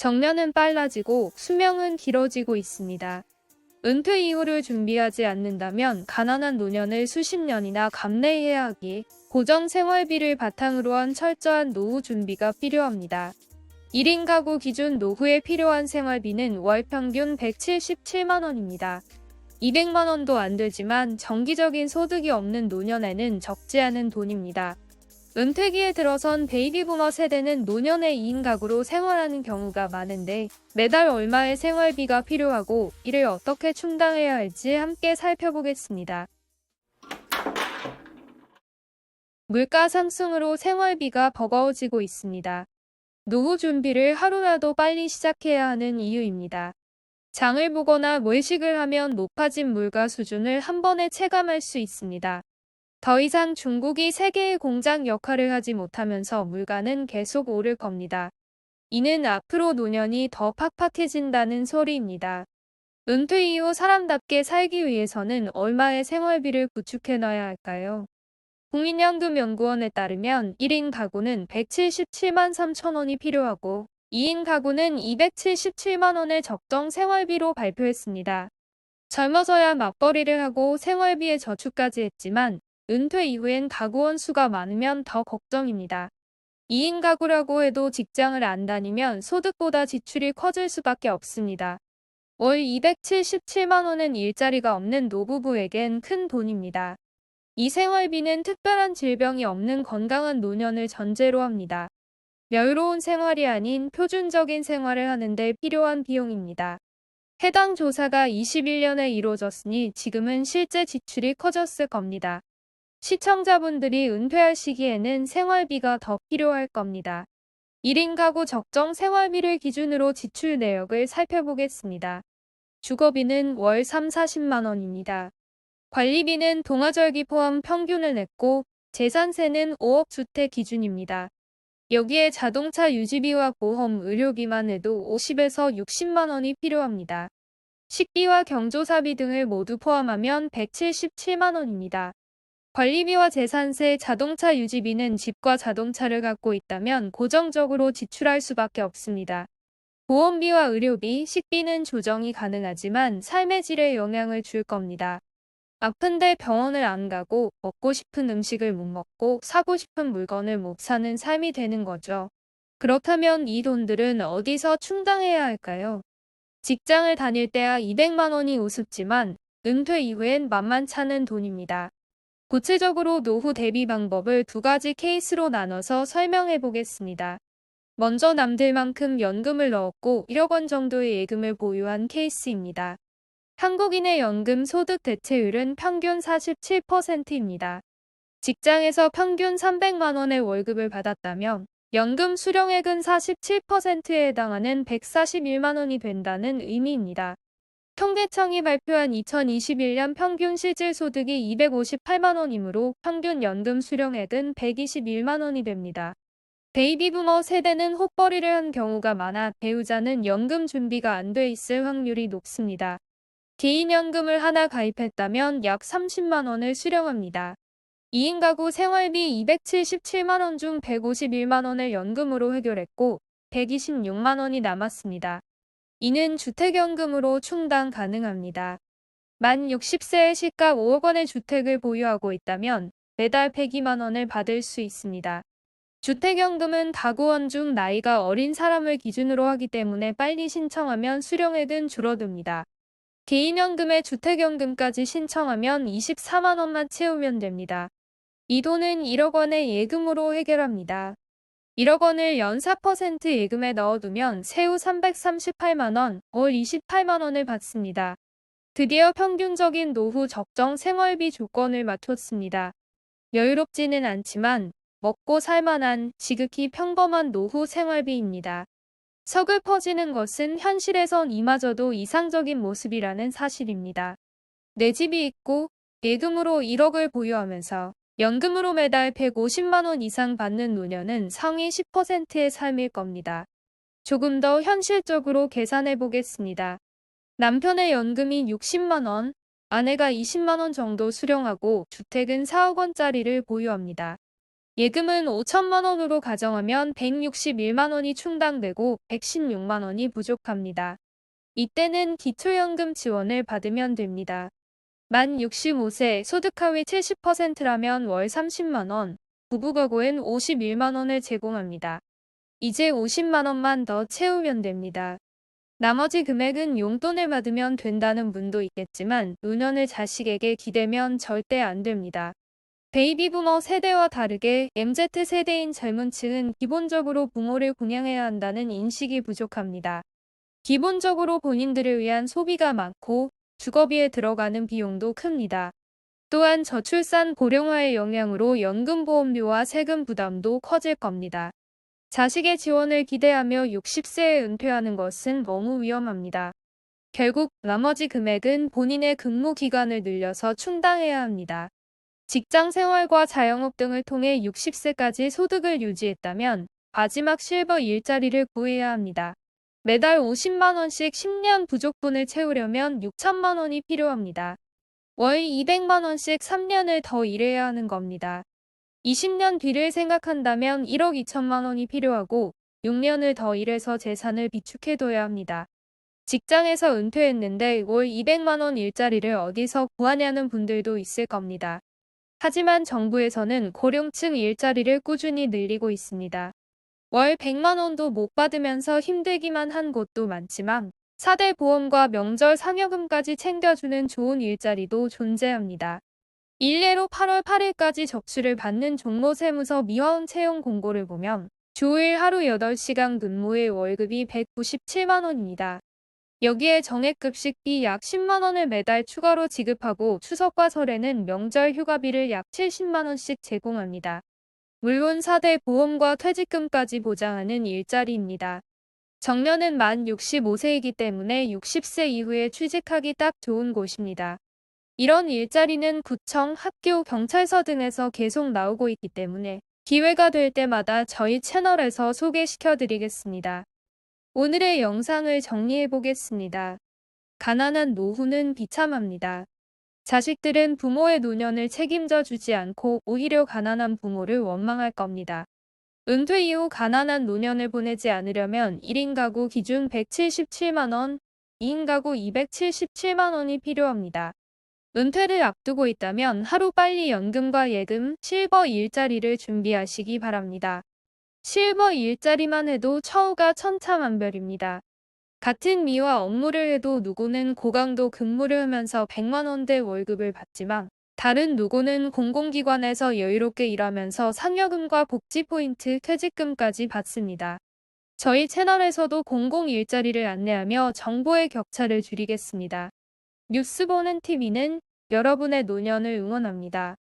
정년은 빨라지고 수명은 길어지고 있습니다. 은퇴 이후를 준비하지 않는다면 가난한 노년을 수십 년이나 감내해야 하기에 고정 생활비를 바탕으로 한 철저한 노후 준비가 필요합니다. 1인 가구 기준 노후에 필요한 생활비는 월 평균 177만 원입니다. 200만 원도 안 되지만 정기적인 소득이 없는 노년에는 적지 않은 돈입니다. 은퇴기에 들어선 베이비부머 세대는 노년의 2인 가구로 생활하는 경우가 많은데 매달 얼마의 생활비가 필요하고 이를 어떻게 충당해야 할지 함께 살펴보겠습니다. 물가 상승으로 생활비가 버거워지고 있습니다. 노후 준비를 하루라도 빨리 시작해야 하는 이유입니다. 장을 보거나 외식을 하면 높아진 물가 수준을 한 번에 체감할 수 있습니다. 더 이상 중국이 세계의 공장 역할을 하지 못하면서 물가는 계속 오를 겁니다. 이는 앞으로 노년이 더 팍팍해진다는 소리입니다. 은퇴 이후 사람답게 살기 위해서는 얼마의 생활비를 구축해놔야 할까요? 국민연금연구원에 따르면 1인 가구는 177만 3천 원이 필요하고 2인 가구는 277만 원의 적정 생활비로 발표했습니다. 젊어서야 맞벌이를 하고 생활비에 저축까지 했지만 은퇴 이후엔 가구원 수가 많으면 더 걱정입니다. 2인 가구라고 해도 직장을 안 다니면 소득보다 지출이 커질 수밖에 없습니다. 월 277만 원은 일자리가 없는 노부부에겐 큰 돈입니다. 이 생활비는 특별한 질병이 없는 건강한 노년을 전제로 합니다. 여유로운 생활이 아닌 표준적인 생활을 하는 데 필요한 비용입니다. 해당 조사가 21년에 이루어졌으니 지금은 실제 지출이 커졌을 겁니다. 시청자분들이 은퇴할 시기에는 생활비가 더 필요할 겁니다. 1인 가구 적정 생활비를 기준으로 지출 내역을 살펴보겠습니다. 주거비는 월 3, 40만 원입니다. 관리비는 동아절기 포함 평균을 냈고 재산세는 5억 주택 기준입니다. 여기에 자동차 유지비와 보험, 의료비만 해도 50에서 60만 원이 필요합니다. 식비와 경조사비 등을 모두 포함하면 177만 원입니다. 관리비와 재산세, 자동차 유지비는 집과 자동차를 갖고 있다면 고정적으로 지출할 수밖에 없습니다. 보험비와 의료비, 식비는 조정이 가능하지만 삶의 질에 영향을 줄 겁니다. 아픈데 병원을 안 가고 먹고 싶은 음식을 못 먹고 사고 싶은 물건을 못 사는 삶이 되는 거죠. 그렇다면 이 돈들은 어디서 충당해야 할까요? 직장을 다닐 때야 200만 원이 우습지만 은퇴 이후엔 만만찮은 돈입니다. 구체적으로 노후 대비 방법을 두 가지 케이스로 나눠서 설명해 보겠습니다. 먼저 남들만큼 연금을 넣었고 1억 원 정도의 예금을 보유한 케이스입니다. 한국인의 연금 소득 대체율은 평균 47%입니다. 직장에서 평균 300만 원의 월급을 받았다면 연금 수령액은 47%에 해당하는 141만 원이 된다는 의미입니다. 통계청이 발표한 2021년 평균 실질 소득이 258만 원이므로 평균 연금 수령액은 121만 원이 됩니다. 베이비부머 세대는 헛벌이를 한 경우가 많아 배우자는 연금 준비가 안 돼 있을 확률이 높습니다. 개인연금을 하나 가입했다면 약 30만 원을 수령합니다. 2인 가구 생활비 277만 원 중 151만 원을 연금으로 해결했고 126만 원이 남았습니다. 이는 주택연금으로 충당 가능합니다. 만 60세의 시가 5억 원의 주택을 보유하고 있다면 매달 102만 원을 받을 수 있습니다. 주택연금은 가구원 중 나이가 어린 사람을 기준으로 하기 때문에 빨리 신청하면 수령액은 줄어듭니다. 개인연금에 주택연금까지 신청하면 24만 원만 채우면 됩니다. 이 돈은 1억 원의 예금으로 해결합니다. 1억 원을 연 4% 예금에 넣어두면 세후 338만 원, 월 28만 원을 받습니다. 드디어 평균적인 노후 적정 생활비 조건을 맞췄습니다. 여유롭지는 않지만 먹고 살만한 지극히 평범한 노후 생활비입니다. 서글퍼지는 것은 현실에선 이마저도 이상적인 모습이라는 사실입니다. 내 집이 있고 예금으로 1억을 보유하면서 연금으로 매달 150만 원 이상 받는 노년은 상위 10%의 삶일 겁니다. 조금 더 현실적으로 계산해 보겠습니다. 남편의 연금이 60만 원, 아내가 20만 원 정도 수령하고 주택은 4억 원짜리를 보유합니다. 예금은 5천만 원으로 가정하면 161만 원이 충당되고 116만 원이 부족합니다. 이때는 기초연금 지원을 받으면 됩니다. 만 65세 소득 하위 70%라면 월 30만 원, 부부가구엔 51만 원을 제공합니다. 이제 50만 원만 더 채우면 됩니다. 나머지 금액은 용돈을 받으면 된다는 분도 있겠지만 노년을 자식에게 기대면 절대 안 됩니다. 베이비부머 세대와 다르게 MZ세대인 젊은 층은 기본적으로 부모를 공양해야 한다는 인식이 부족합니다. 기본적으로 본인들을 위한 소비가 많고 주거비에 들어가는 비용도 큽니다. 또한 저출산 고령화의 영향으로 연금보험료와 세금 부담도 커질 겁니다. 자식의 지원을 기대하며 60세에 은퇴하는 것은 너무 위험합니다. 결국 나머지 금액은 본인의 근무 기간을 늘려서 충당해야 합니다. 직장 생활과 자영업 등을 통해 60세까지 소득을 유지했다면 마지막 실버 일자리를 구해야 합니다. 매달 50만 원씩 10년 부족분을 채우려면 6천만 원이 필요합니다. 월 200만 원씩 3년을 더 일해야 하는 겁니다. 20년 뒤를 생각한다면 1억 2천만 원이 필요하고 6년을 더 일해서 재산을 비축해둬야 합니다. 직장에서 은퇴했는데 월 200만 원 일자리를 어디서 구하냐는 분들도 있을 겁니다. 하지만 정부에서는 고령층 일자리를 꾸준히 늘리고 있습니다. 월 100만 원도 못 받으면서 힘들기만 한 곳도 많지만 4대 보험과 명절 상여금까지 챙겨주는 좋은 일자리도 존재합니다. 일례로 8월 8일까지 적시를 받는 종로세무서 미화원 채용 공고를 보면 주일 하루 8시간 근무의 월급이 197만 원입니다. 여기에 정액급식비 약 10만 원을 매달 추가로 지급하고 추석과 설에는 명절 휴가비를 약 70만 원씩 제공합니다. 물론 4대 보험과 퇴직금까지 보장하는 일자리입니다. 정년은 만 65세이기 때문에 60세 이후에 취직하기 딱 좋은 곳입니다. 이런 일자리는 구청, 학교, 경찰서 등에서 계속 나오고 있기 때문에 기회가 될 때마다 저희 채널에서 소개시켜 드리겠습니다. 오늘의 영상을 정리해 보겠습니다. 가난한 노후는 비참합니다. 자식들은 부모의 노년을 책임져 주지 않고 오히려 가난한 부모를 원망할 겁니다. 은퇴 이후 가난한 노년을 보내지 않으려면 1인 가구 기준 177만 원, 2인 가구 277만 원이 필요합니다. 은퇴를 앞두고 있다면 하루빨리 연금과 예금, 실버 일자리를 준비하시기 바랍니다. 실버 일자리만 해도 처우가 천차만별입니다. 같은 미와 업무를 해도 누구는 고강도 근무를 하면서 100만 원대 월급을 받지만 다른 누구는 공공기관에서 여유롭게 일하면서 상여금과 복지포인트, 퇴직금까지 받습니다. 저희 채널에서도 공공 일자리를 안내하며 정보의 격차를 줄이겠습니다. 뉴스 보는 TV는 여러분의 노년을 응원합니다.